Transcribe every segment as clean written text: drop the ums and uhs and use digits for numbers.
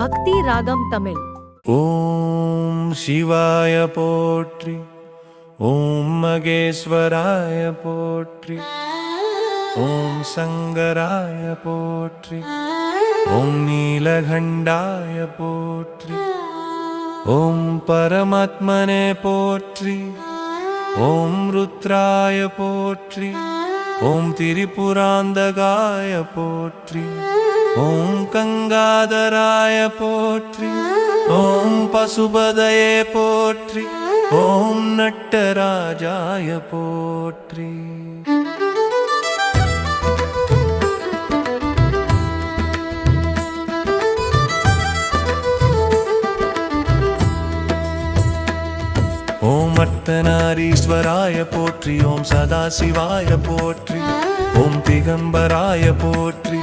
பக்தி ராகம் தமிழ். ஓம் சிவாய போற்றி, ஓம் மகேஸ்வராய போற்றி, ஓம் சங்கராய போற்றி, ஓம் நீலகண்டாய போற்றி, ஓம் பரமாத்மனே போற்றி, ஓம் ருத்ராய போற்றி, ஓம் திரிபுராந்தகாய போற்றி, ஓம் கங்காதராய போற்றி, ஓம் பசுபதயே போற்றி, ஓம் நட்டராஜாய போற்றி. ஓம் அர்த்தநாரீஸ்வராய போற்றி, ஓம் சதாசிவாய போற்றி, ஓம் திகம்பராய போற்றி,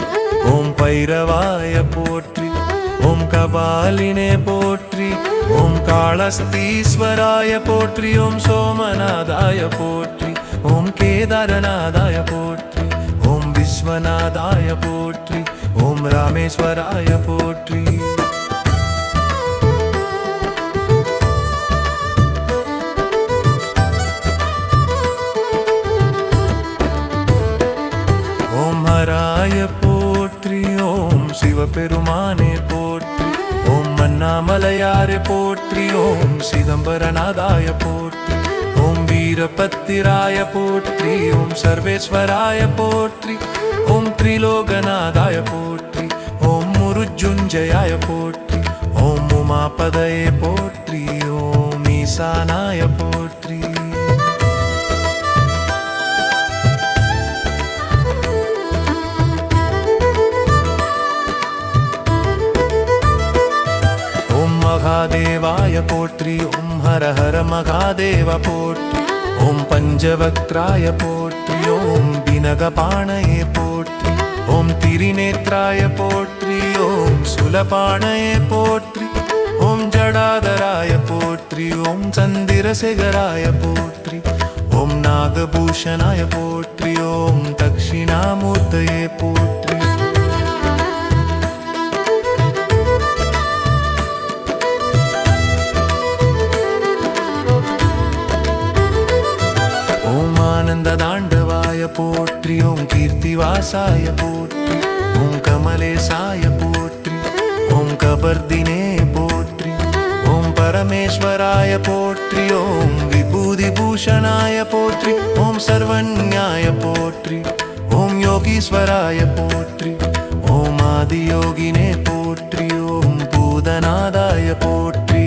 ஓம் பைரவாய போற்றி, ஓம் கபாலினே போற்றி, ஓம் காளஸ்தீஸ்வராய போற்றி, ஓம் சோமநாதாய போற்றி, ஓம் கேதாரநாதாய போற்றி, ஓம் விஸ்வநாதாய போற்றி, ஓம் ராமேஸ்வராய போற்றி. ஓம் ஹராய போற்றி, ஓம் சிவபெருமானே போற்றி, ஓம் அண்ணாமலையாரே போற்றி, ஓம் சிதம்பரநாதாய போற்றி, ஓம் வீரபத்திராய போற்றி, ஓம் சர்வேஸ்வராய போற்றி, ஓம் திரிலோகநாதாய போற்றி, ஓம் முருஜுஞ்சயாய போற்றி, ஓம் உமாபதயே போற்றி, ஓம் ஈசானாய போற்றி. மகாதேவாய போற்றி, ஓம் ஹர ஹர மகாதேவ போற்றி, ஓம் பஞ்சவக்ராய போற்றி, ஓம் பினகபாணயே போற்றி, ஓம் திரிநேத்ராய போற்றி, ஓம் சுலபாணயே போற்றி, ஓம் ஜடாதராய போற்றி, ஓம் சந்திரசேகராய போற்றி, ஓம் நாகபூஷணாய போற்றி, ஓம் தக்ஷிணாமூர்த்தயே போற்றி. தாண்டவாய போற்றி, ஓம் கீர்த்திவாசாய போற்றி, ஓம் கமலேசாய போற்றி, ஓம் கபர்தினே போற்றி, ஓம் பரமேஸ்வராய போற்றி, ஓம் விபூதிபூஷணாய போற்றி, ஓம் சர்வஞாய போற்றி, ஓம் யோகீஸ்வராய போற்றி, ஓம் ஆதியோகினே போற்றி, ஓம் பூதநாதாய போற்றி.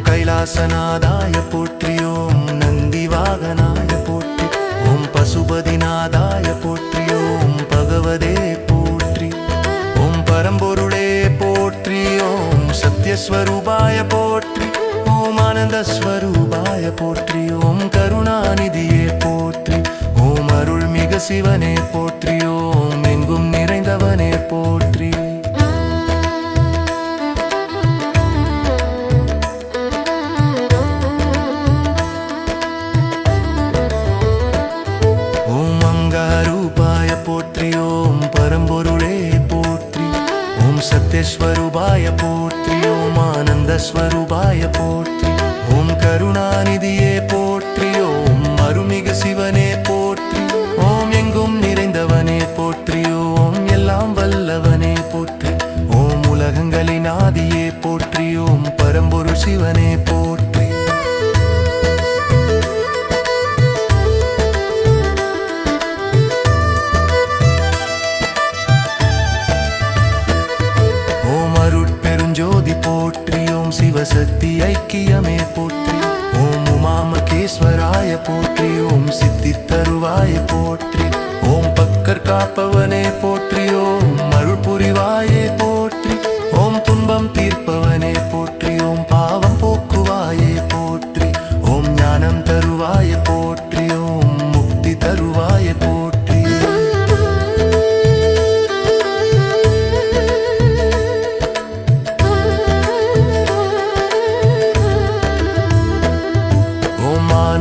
கைலாசநாதாய போற்றி, ஓம் நந்திவாகனாய போற்றி, ஓம் பசுபதிநாதாய போற்றி, ஓம் பகவதே போற்றி, ஓம் பரம்பொருளே போற்றி, ஓம் சத்யஸ்வரூபாய போற்றி, ஓம் ஆனந்தஸ்வரூபாய போற்றி, ஓம் கருணாநிதியே போற்றி, ஓம் அருள்மிகு சிவனே போற்றி, ஓம் எங்கும் நிறைந்தவனே போற்றி. போற்றி, ஓம் பரம்பொருளே போற்றி, ஓம் சத்யஸ்வரூபாய போற்றி, ஓம் ஆனந்தஸ்வரூபாய போற்றி, ஓம் கருணாநிதியே போற்றி, ஓம் அருள்மிகு சிவனே போற்றி, ஓம் எங்கும் நிறைந்தவனே போற்றி, ஓம் எல்லாம் வல்லவனே போற்றி, ஓம் உலகங்களின் ஆதியே போற்றி, ஓம் பரம்பொருள் சிவனே போற்றி. ஜோதி போற்றி, ஓம் சிவசக்தி ஐக்கியமே போற்றி, ஓம் உமாமகேஸ்வராய போற்றி, ஓம் சித்தி தருவாய போற்றி, ஓம் பக்கர் காப்பவனே போற்றி, ஓம் அருள் புரிவாயே போற்றி, ஓம் துன்பம் தீர்ப்பவனே போற்றி, ஓம் பாவம் போக்குவாயே போற்றி, ஓம் ஞானம் தருவாய போற்றி, ஓம் முக்தி தருவாய போற்றி.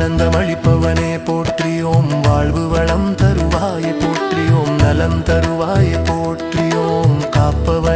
ஆனந்தமளிப்பவனே போற்றி ஓம் வாழ்வு வளம் தருவாயே போற்றி ஓம் நலம் தருவாயே போற்றி ஓம் காப்பவனே